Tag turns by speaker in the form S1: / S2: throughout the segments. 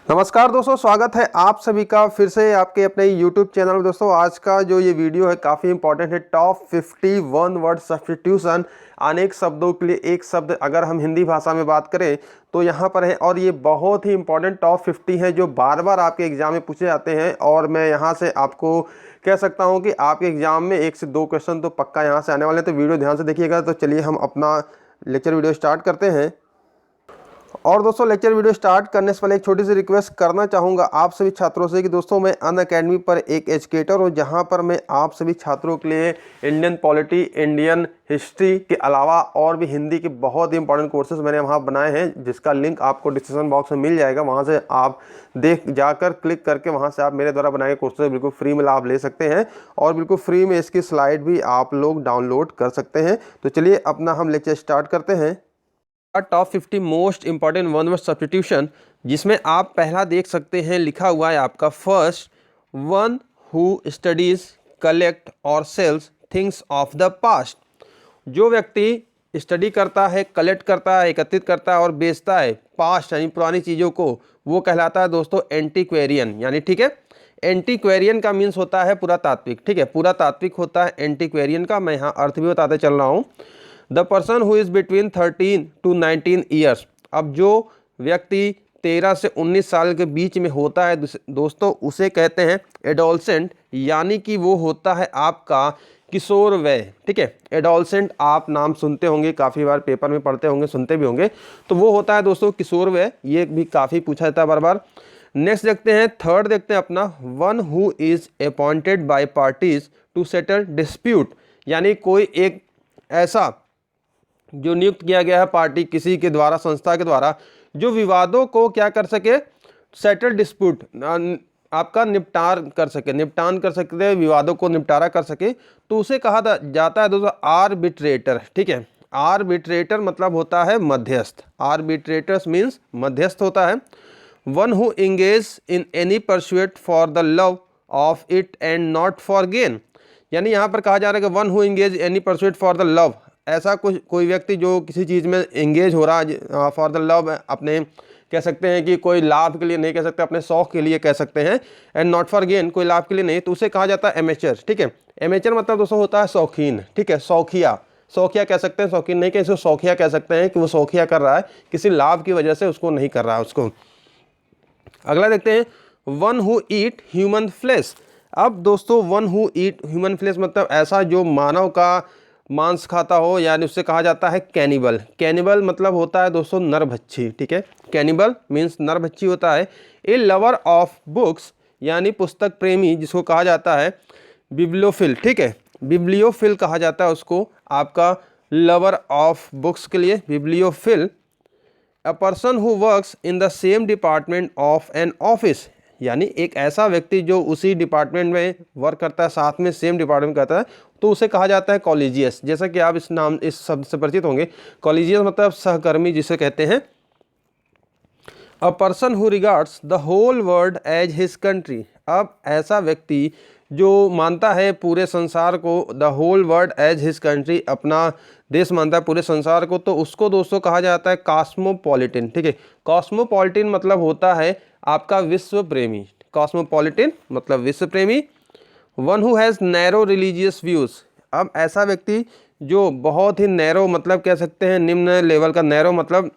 S1: नमस्कार दोस्तों, स्वागत है आप सभी का फिर से आपके अपने YouTube चैनल में। दोस्तों आज का जो ये वीडियो है काफ़ी इंपॉर्टेंट है। टॉप 51 वर्ड सब्स्टिट्यूशन, अनेक शब्दों के लिए एक शब्द अगर हम हिंदी भाषा में बात करें तो यहाँ पर है। और ये बहुत ही इंपॉर्टेंट टॉप 50 है जो बार बार आपके एग्जाम में पूछे जाते हैं। और मैं यहाँ से आपको कह सकता हूँ कि आपके एग्जाम में 1 से 2 क्वेश्चन तो पक्का यहाँ से आने वाले हैं, तो वीडियो ध्यान से देखिएगा। तो चलिए हम अपना लेक्चर वीडियो स्टार्ट करते हैं। और दोस्तों लेक्चर वीडियो स्टार्ट करने से पहले एक छोटी सी रिक्वेस्ट करना चाहूँगा आप सभी छात्रों से कि दोस्तों मैं अनअकैडमी पर एक एजुकेटर हूँ, जहाँ पर मैं आप सभी छात्रों के लिए इंडियन पॉलिटी, इंडियन हिस्ट्री के अलावा और भी हिंदी के बहुत ही इंपॉर्टेंट कोर्सेज मैंने वहाँ बनाए हैं, जिसका लिंक आपको डिस्क्रिप्शन बॉक्स में मिल जाएगा। वहाँ से आप जाकर क्लिक करके वहाँ से आप मेरे द्वारा बनाए गए कोर्सेज बिल्कुल फ्री में लाभ ले सकते हैं और बिल्कुल फ्री में इसकी स्लाइड भी आप लोग डाउनलोड कर सकते हैं। तो चलिए अपना हम लेक्चर स्टार्ट करते हैं। Top 50 most important one word substitution, जिसमें आप पहला देख सकते हैं लिखा हुआ है आपका first, one who studies collect और sells things of the past. जो व्यक्ति स्टडी करता है, कलेक्ट करता है, एकत्रित करता है और बेचता है पास्ट यानी पुरानी चीज़ों को, वो कहलाता है दोस्तों एंटीक्वेरियन। यानी ठीक है, एंटीक्वेरियन का मीन्स होता है पुरातात्विक। ठीक है, पुरातात्विक होता है एंटीक्वेरियन का। मैं यहाँ अर्थ भी बताते चल रहा हूँ। The person who is between 13 to 19 years. अब जो व्यक्ति 13 से 19 साल के बीच में होता है दोस्तों, उसे कहते हैं एडोलसेंट, यानी कि वो होता है आपका किशोर वय। ठीक है, एडोलसेंट आप नाम सुनते होंगे, काफ़ी बार पेपर में पढ़ते होंगे, सुनते भी होंगे। तो वो होता है दोस्तों किशोर वय। ये भी काफ़ी पूछा जाता है बार बार। नेक्स्ट देखते हैं, थर्ड देखते हैं अपना, one who is appointed by parties to settle dispute. यानी कोई एक ऐसा जो नियुक्त किया गया है पार्टी किसी के द्वारा, संस्था के द्वारा, जो विवादों को क्या कर सके, सेटल डिस्प्यूट, आपका निपटान कर सके, विवादों को निपटारा कर सके, तो उसे कहा जाता है दोस्तों आर्बिट्रेटर। ठीक है, आर्बिट्रेटर मतलब होता है मध्यस्थ। आर्बिट्रेटर्स मीन्स मध्यस्थ होता है। One who engage in any pursuit for the love of it and not for gain. यानी यहाँ पर कहा जा रहा है कि one who engage any pursuit for the love, ऐसा कोई व्यक्ति जो किसी चीज़ में एंगेज हो रहा है फॉर द लव, अपने कह सकते हैं कि कोई लाभ के लिए नहीं कह सकते, अपने शौक के लिए कह सकते हैं, एंड नॉट फॉर गेन, कोई लाभ के लिए नहीं, तो उसे कहा जाता है एमेचर। ठीक है, एमेचर मतलब दोस्तों होता है शौकीन। ठीक है, शौकिया कह सकते हैं, शौकीन नहीं कह, इसको शौकिया कह सकते हैं कि वो शौकिया कर रहा है, किसी लाभ की वजह से उसको नहीं कर रहा है उसको। अगला देखते हैं, one who eat human flesh. अब दोस्तों one who eat human flesh मतलब ऐसा जो मानव का मांस खाता हो, यानी उससे कहा जाता है कैनिबल। कैनिबल मतलब होता है दोस्तों नरभक्षी। ठीक है, कैनिबल मीन्स नरभक्षी होता है। ए लवर ऑफ बुक्स यानी पुस्तक प्रेमी, जिसको कहा जाता है बिब्लियोफिल। ठीक है, बिब्लियोफिल कहा जाता है उसको, आपका लवर ऑफ बुक्स के लिए bibliophile. A person who works in the same department of an office, यानी एक ऐसा व्यक्ति जो उसी डिपार्टमेंट में वर्क करता है, साथ में सेम डिपार्टमेंट करता है, तो उसे कहा जाता है कॉलेजियस। जैसा कि आप इस शब्द से परिचित होंगे, कॉलेजियस मतलब सहकर्मी जिसे कहते हैं। A person who regards the whole world as his country. अब ऐसा व्यक्ति जो मानता है पूरे संसार को, the whole world as his country, अपना देश मानता है पूरे संसार को, तो उसको दोस्तों कहा जाता है कॉस्मोपॉलिटन। ठीक है, कॉस्मोपॉलिटन मतलब होता है आपका विश्व प्रेमी। कॉस्मोपॉलिटन मतलब विश्व प्रेमी। One who has narrow religious views. अब ऐसा व्यक्ति जो बहुत ही नैरो मतलब कह सकते हैं निम्न लेवल का, नैरो मतलब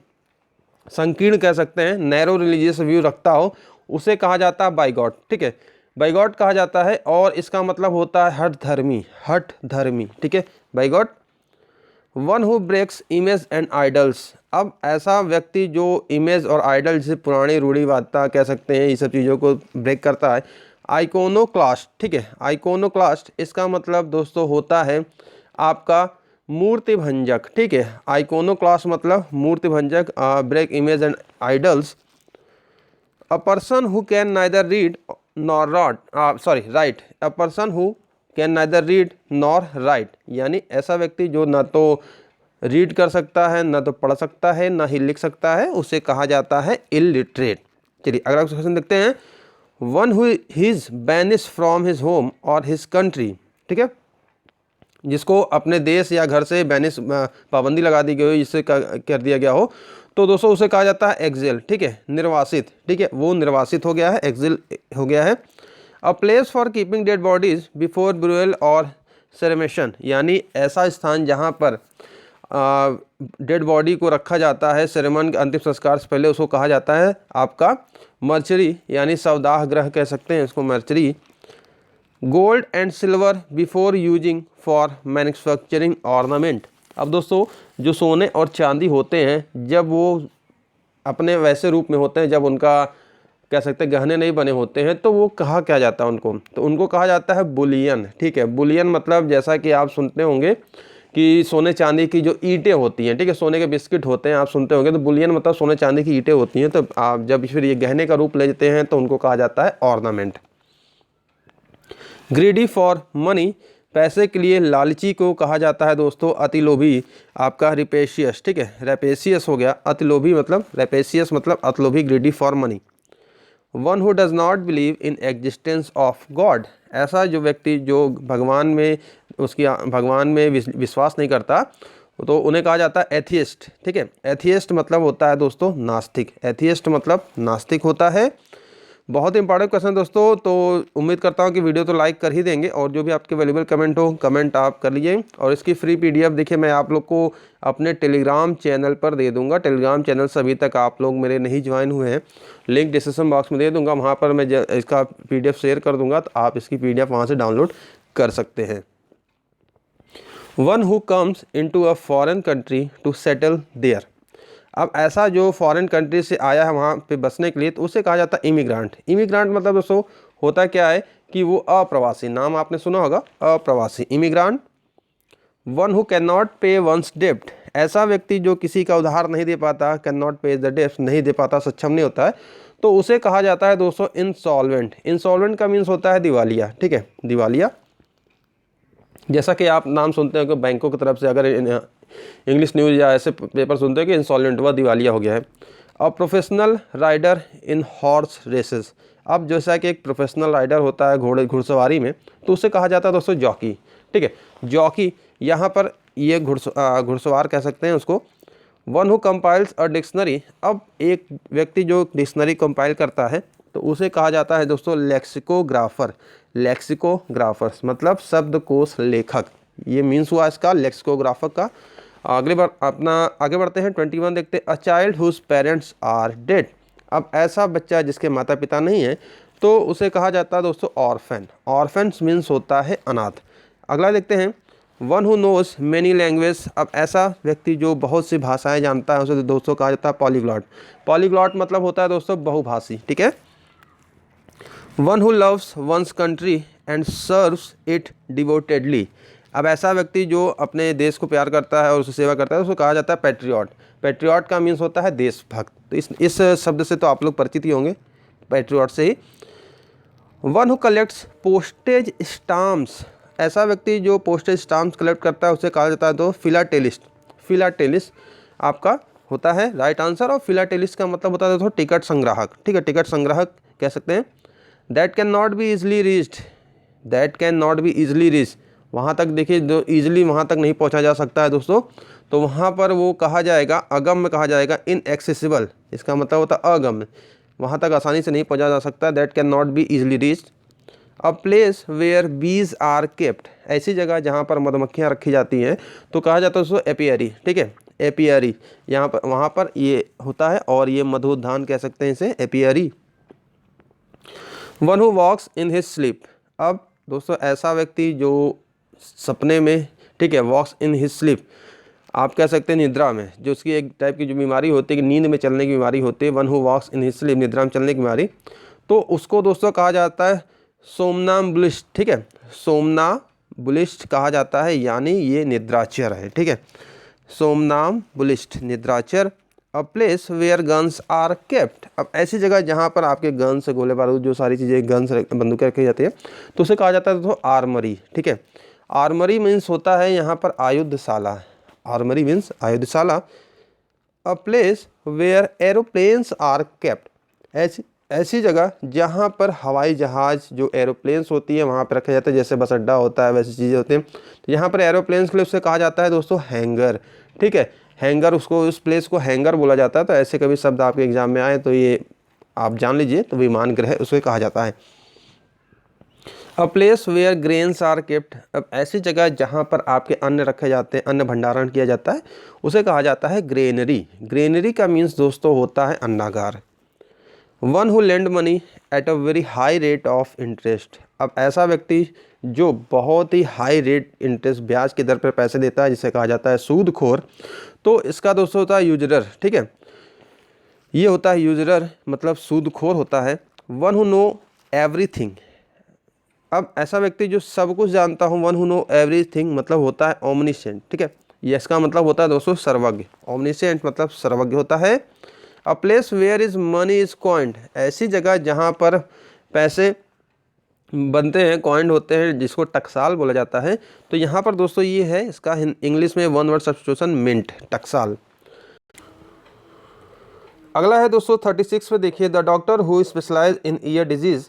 S1: संकीर्ण कह सकते हैं, नैरो रिलीजियस व्यू रखता हो, उसे कहा जाता है बाइगॉट। ठीक है, बाइगॉट कहा जाता है, और इसका मतलब होता है हठ धर्मी। ठीक है, bigot. One who breaks image and idols. अब ऐसा व्यक्ति जो इमेज और आइडल, जिसे पुरानी रूढ़िवादिता कह सकते हैं, ये सब चीज़ों को ब्रेक करता है, आइकोनोक्लास्ट। ठीक है, आइकोनोक्लास्ट इसका मतलब दोस्तों होता है आपका मूर्ति भंजक। ठीक है, आइकोनोक्लास्ट मतलब मूर्ति भंजक, break image and idols. A person who can neither read nor write. A person who can neither read nor write, यानी ऐसा व्यक्ति जो ना तो रीड कर सकता है, ना तो पढ़ सकता है, ना ही लिख सकता है, उसे कहा जाता है इलिटरेट। चलिए अगला क्वेश्चन देखते हैं। One who is banish from his home और हिज कंट्री। ठीक है, जिसको अपने देश या घर से बैनिश, पाबंदी लगा दी गई हो, जिससे कर दिया गया हो, तो दोस्तों उसे कहा जाता है एक्सिल, ठीक है, निर्वासित, ठीक है, वो निर्वासित हो गया है, एक्सिल हो गया है। A place for keeping dead bodies before burial और सेरेमेशन, यानी ऐसा स्थान जहाँ पर डेड बॉडी को रखा जाता है सेरेमन के अंतिम संस्कार से पहले, उसको कहा जाता है आपका मर्चरी, यानी शवदाह गृह कह सकते हैं इसको, mortuary. Gold and silver before using for manufacturing ornament. अब दोस्तों जो सोने और चांदी होते हैं जब वो अपने वैसे रूप में होते हैं, जब उनका कह सकते हैं गहने नहीं बने होते हैं, तो वो कहा क्या जाता है उनको, तो उनको कहा जाता है बुलियन, ठीक है। बुलियन मतलब जैसा कि आप सुनते होंगे कि सोने चांदी की जो ईंटें होती हैं, ठीक है, सोने के बिस्किट होते हैं, आप सुनते होंगे, तो बुलियन मतलब सोने चांदी की ईंटें होती हैं। तो आप जब फिर ये गहने का रूप ले लेते हैं तो उनको कहा जाता है ऑर्नामेंट। ग्रीडी फॉर मनी, पैसे के लिए लालची को कहा जाता है दोस्तों अतिलोभी, आपका रेपेशियस, ठीक है, रेपेशियस हो गया, अतिलोभी मतलब रेपेशियस मतलब अतिलोभी, greedy for money. One who does not believe in existence of God, ऐसा जो व्यक्ति जो भगवान में विश्वास नहीं करता, तो उन्हें कहा जाता है एथियस्ट, ठीक है। एथियस्ट मतलब होता है दोस्तों नास्तिक, एथियस्ट मतलब नास्तिक होता है। बहुत इंपॉर्टेंट क्वेश्चन दोस्तों, तो उम्मीद करता हूँ कि वीडियो तो लाइक कर ही देंगे, और जो भी आपके वैल्यूबल कमेंट हो कमेंट आप कर लीजिए। और इसकी फ्री पीडीएफ देखिए मैं आप लोग को अपने टेलीग्राम चैनल पर दे दूंगा। टेलीग्राम चैनल से अभी तक आप लोग मेरे नहीं ज्वाइन हुए हैं, लिंक डिस्क्रिप्शन बॉक्स में दे दूंगा, वहाँ पर मैं इसका पीडीएफ शेयर कर दूंगा, तो आप इसकी पीडीएफ वहाँ से डाउनलोड कर सकते हैं। One who comes into a foreign country to settle there, अब ऐसा जो फॉरेन कंट्री से आया है वहाँ पे बसने के लिए, तो उसे कहा जाता है इमिग्रांट। इमिग्रांट मतलब दोस्तों होता क्या है कि वो अप्रवासी, नाम आपने सुना होगा अप्रवासी, इमिग्रांट। वन हु कैन नॉट पे वंस डेब्ट, ऐसा व्यक्ति जो किसी का उधार नहीं दे पाता, कैन नॉट पे द डेब्ट, नहीं दे पाता, सक्षम नहीं होता है, तो उसे कहा जाता है दोस्तों इंसॉल्वेंट। इंसॉल्वेंट का मीन्स होता है दिवालिया, ठीक है, दिवालिया। जैसा कि आप नाम सुनते हो कि बैंकों की तरफ से अगर इंग्लिश न्यूज़ या ऐसे पेपर सुनते हो कि इंसॉल्वेंट हुआ, दिवालिया हो गया है। अब professional rider in horse races, अब जैसा कि एक प्रोफेशनल राइडर होता है घुड़सवारी में, तो उसे कहा जाता है दोस्तों जॉकी, ठीक है, जॉकी। यहाँ पर ये घुड़सवार कह सकते हैं उसको। One who compiles a dictionary, अब एक व्यक्ति जो डिक्शनरी कंपाइल करता है तो उसे कहा जाता है दोस्तों लेक्सिकोग्राफर। लेक्सिकोग्राफर्स मतलब शब्दकोश लेखक, ये मीन्स हुआ इसका लेक्सिकोग्राफर का। आगे बढ़ते हैं 21 देखते हैं। A child whose parents are dead, अब ऐसा बच्चा जिसके माता पिता नहीं हैं तो उसे कहा जाता है दोस्तों ऑर्फन। ऑर्फन मीन्स होता है अनाथ। अगला देखते हैं। One who knows many language, अब ऐसा व्यक्ति जो बहुत सी भाषाएं जानता है उसे दोस्तों कहा जाता है पॉलीग्लॉट। पॉलीग्लॉट मतलब होता है दोस्तों बहुभाषी, ठीक है। One who loves one's country and serves it devotedly, अब ऐसा व्यक्ति जो अपने देश को प्यार करता है और उसकी सेवा करता है उसको कहा जाता है पैट्रियट। पैट्रियट का मीन्स होता है देशभक्त, तो इस शब्द से तो आप लोग परिचित ही होंगे, पैट्रियट से ही। One who collects postage stamps, ऐसा व्यक्ति जो पोस्टेज स्टाम्प्स कलेक्ट करता है उसे कहा जाता है तो फिलाटेलिस्ट। फिलाटेलिस्ट आपका होता है राइट आंसर, और फिलाटेलिस्ट का मतलब होता है दोस्तों टिकट संग्राहक, ठीक है, टिकट संग्राहक कह सकते हैं। That can not be easily reached, that can not be easily reached, वहाँ तक देखिए जो ईजिली वहाँ तक नहीं पहुँचा जा सकता है दोस्तों, तो वहाँ पर वो कहा जाएगा अगम्य, कहा जाएगा इनएक्सेसिबल, इसका मतलब होता है अगम्य, वहाँ तक आसानी से नहीं पहुँचा जा सकता। That can not be easily reached. A place where bees are kept, ऐसी जगह जहाँ पर मधुमक्खियाँ रखी जाती हैं तो कहा जाता है उसको एपियरी, ठीक है, एपियरी, यहाँ पर वहाँ पर ये होता है, और ये मधुउद्यान कह सकते हैं इसे, apiary. One who walks in his sleep, अब दोस्तों ऐसा व्यक्ति जो सपने में, ठीक है, वॉक्स इन हिज स्लीप, आप कह सकते हैं निद्रा में, जो उसकी एक टाइप की जो बीमारी होती है कि नींद में चलने की बीमारी होती है, one who walks in his sleep, निद्रा में चलने की बीमारी, तो उसको दोस्तों कहा जाता है सोमनाम्बुलिस्ट, ठीक है, सोमनाम्बुलिस्ट कहा जाता है, यानी ये निद्राचर है, ठीक है, सोमनाम्बुलिस्ट निद्राचर। A place where guns are kept, अब ऐसी जगह जहाँ पर आपके गन्स, गोले बारूद, जो सारी चीज़ें गन्स बंदूकें रखी जाती है तो उसे कहा जाता है तो आर्मरी, ठीक है। आर्मरी मीन्स होता है यहाँ पर आयुधशाला, आर्मरी मीन्स आयुधशाला। A place where aeroplanes are kept, ऐसी जगह जहाँ पर हवाई जहाज़ जो एरोप्लेन्स होती है वहाँ पर रखा जाता है, जैसे बस अड्डा होता है वैसी चीज़ें होती हैं, तो यहाँ पर एरोप्लेन्स के लिए उसे कहा जाता है दोस्तों हैंगर, ठीक है, हैंगर, उसको उस प्लेस को हैंगर बोला जाता है। तो ऐसे कभी शब्द आपके एग्जाम में आए तो ये आप जान लीजिए, तो विमान गृह उसे कहा जाता है। A place where grains are kept, अब ऐसी जगह जहाँ पर आपके अन्न रखे जाते हैं, अन्न भंडारण किया जाता है, उसे कहा जाता है ग्रेनरी। ग्रेनरी का मीन्स दोस्तों होता है अन्नागार। One who lend money at a very high rate of interest, अब ऐसा व्यक्ति जो बहुत ही हाई रेट इंटरेस्ट ब्याज की दर पर पैसे देता है, जिसे कहा जाता है सूदखोर। तो इसका दोस्तों होता है यूजरर, ठीक है, ये होता है यूजरर, मतलब सूदखोर होता है। वन हु नो एवरीथिंग, अब ऐसा व्यक्ति जो सब कुछ जानता हो, वन हु नो एवरीथिंग मतलब होता है ओमनिसेंट, ठीक है, ये इसका मतलब होता है दोस्तों सर्वज्ञ। ओमनिसेंट मतलब सर्वज्ञ होता है। A place where is money is coined, ऐसी जगह जहाँ पर पैसे बनते हैं, कॉइंड होते हैं, जिसको टकसाल बोला जाता है। तो यहाँ पर दोस्तों ये है इसका इंग्लिश में वन वर्ड सब्स्टिट्यूशन मिंट, टकसाल। अगला है दोस्तों 36 पे देखिए, the doctor who specialise in ear diseases,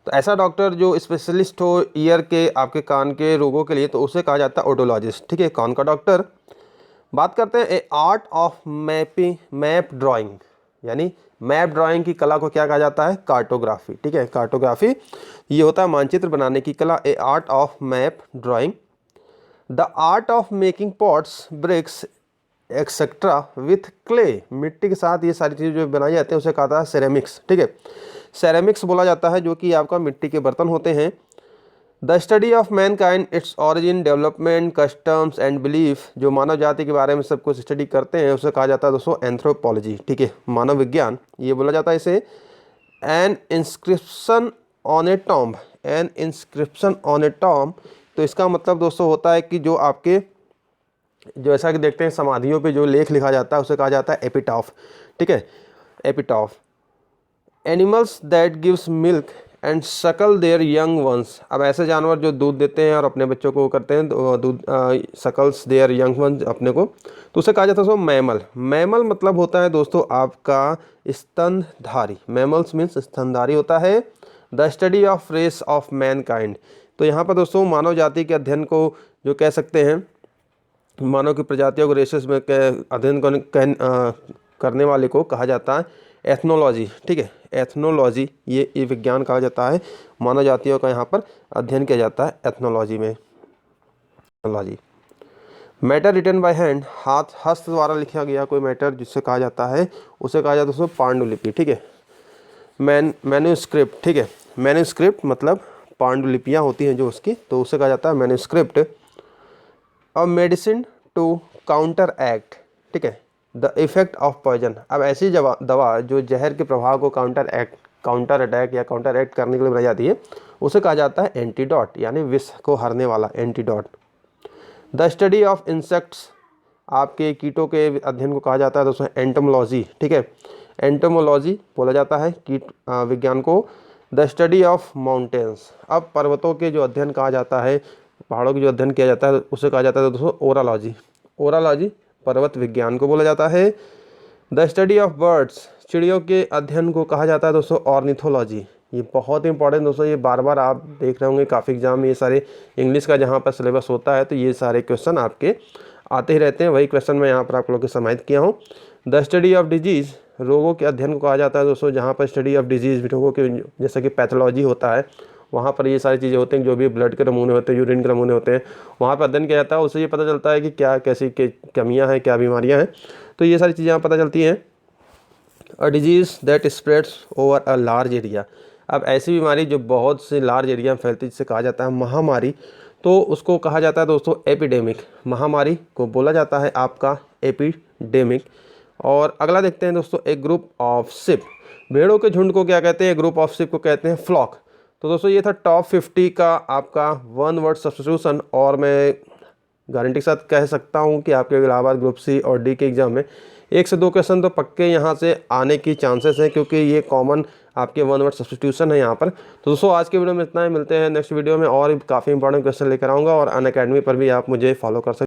S1: तो ऐसा डॉक्टर जो स्पेशलिस्ट हो ईयर के, आपके कान के रोगों के लिए, तो उसे कहा जाता है ओडोलॉजिस्ट, ठीक है, कान का डॉक्टर। बात करते हैं ए आर्ट ऑफ मैप ड्राइंग, यानी मैप ड्राइंग की कला को क्या कहा जाता है, कार्टोग्राफी, ठीक है, कार्टोग्राफी ये होता है मानचित्र बनाने की कला, a art of map drawing. The art of making pots bricks etcetera with clay, मिट्टी के साथ ये सारी चीज़ें जो बनाई जाती हैं उसे कहा जाता है सेरेमिक्स, ठीक है, सेरेमिक्स बोला जाता है, जो कि आपका मिट्टी के बर्तन होते हैं। The study of Mankind, its origin, development, customs and belief, जो मानव जाति के बारे में सब कुछ स्टडी करते हैं उसे कहा जाता है दोस्तों एंथ्रोपोलॉजी, ठीक है, मानव विज्ञान ये बोला जाता है इसे। N inscription on A tomb, N inscription on A tomb, तो इसका मतलब दोस्तों होता है कि जो आपके, जो ऐसा कि देखते हैं समाधियों पे जो लेख लिखा जाता है उसे कहा जाता है एपिटाफ, ठीक है, epitaph. Animals that gives milk and सकल देयर यंग वंस, अब ऐसे जानवर जो दूध देते हैं और अपने बच्चों को करते हैं दूध, सकल्स देयर यंग वंस अपने को, तो उसे कहा जाता है दोस्तों मैमल। मैमल मतलब होता है दोस्तों आपका स्तनधारी, मैमल्स मीन्स स्तनधारी होता है। The study of race of mankind, तो यहाँ पर दोस्तों मानव जाति के अध्ययन को जो कह सकते हैं, मानव की प्रजातियों को रेसेस में अध्ययन करने वाले को कहा जाता है एथनोलॉजी, ठीक है, एथनोलॉजी ये विज्ञान कहा जाता है, मानव जातियों का यहाँ पर अध्ययन किया जाता है एथनोलॉजी में, ethnology. Matter written by hand, हाथ हस्त द्वारा लिखा गया कोई मैटर जिससे कहा जाता है उसे कहा जाता है दोस्तों पांडुलिपि, ठीक है, मैन्यूस्क्रिप्ट, ठीक है, मैन्यूस्क्रिप्ट मतलब पांडुलिपियाँ होती हैं जो उसकी, तो उसे कहा जाता है manuscript. A medicine to counteract, ठीक है, द इफेक्ट ऑफ पॉइजन, अब ऐसी दवा जो जहर के प्रभाव को काउंटर अटैक या काउंटर एक्ट करने के लिए बनाई जाती है उसे कहा जाता है एंटीडोट, यानी विष को हरने वाला antidote. The study of insects, आपके कीटों के अध्ययन को कहा जाता है दोस्तों एंटोमोलॉजी, ठीक है, एंटोमोलॉजी बोला जाता है कीट विज्ञान को। द स्टडी ऑफ माउंटेन्स, अब पर्वतों के जो अध्ययन कहा जाता है, पहाड़ों की जो अध्ययन किया जाता है उसे कहा जाता है दोस्तों ओरालॉजी, ओरालॉजी पर्वत विज्ञान को बोला जाता है। द स्टडी ऑफ बर्ड्स, चिड़ियों के अध्ययन को कहा जाता है दोस्तों ऑर्निथोलॉजी, ये बहुत इंपॉर्टेंट दोस्तों, ये बार बार आप देख रहे होंगे काफ़ी एग्जाम में, ये सारे इंग्लिश का जहाँ पर सिलेबस होता है तो ये सारे क्वेश्चन आपके आते ही रहते हैं, वही क्वेश्चन मैं यहाँ पर आप लोगों के समाहित किया हूँ। द स्टडी ऑफ डिजीज़, रोगों के अध्ययन को कहा जाता है दोस्तों, जहाँ पर स्टडी ऑफ डिजीज़, रोगों के जैसे कि पैथोलॉजी होता है वहाँ पर ये सारी चीज़ें होती हैं, जो भी ब्लड के नमूने होते हैं, यूरिन के नमूने होते हैं, वहाँ पर अध्ययन किया जाता है, उससे ये पता चलता है कि क्या कैसी कमियाँ हैं, क्या बीमारियाँ हैं, तो ये सारी चीज़ें यहाँ पता चलती हैं। A disease that spreads over a large area, अब ऐसी बीमारी जो बहुत से लार्ज एरिया में फैलती है जिसे कहा जाता है महामारी, तो उसको कहा जाता है दोस्तों एपिडेमिक, महामारी को बोला जाता है आपका एपिडेमिक। और अगला देखते हैं दोस्तों, एक ग्रुप ऑफ शिप, भेड़ों के झुंड को क्या कहते हैं, ग्रुप ऑफ शिप को कहते हैं फ्लॉक। तो दोस्तों ये था टॉप 50 का आपका वन वर्ड सब्स्टिट्यूशन, और मैं गारंटी के साथ कह सकता हूँ कि आपके इलाहाबाद ग्रुप सी और डी के एग्जाम में 1 से 2 क्वेश्चन तो पक्के यहाँ से आने की चांसेस हैं, क्योंकि ये कॉमन आपके वन वर्ड सब्स्टिट्यूशन है यहाँ पर। तो दोस्तों आज के वीडियो में इतना ही, मिलते हैं नेक्स्ट वीडियो में और काफ़ी इंपॉर्टेंट क्वेश्चन लेकर आऊँगा, और अनअकैडमी पर भी आप मुझे फॉलो कर सकते हैं।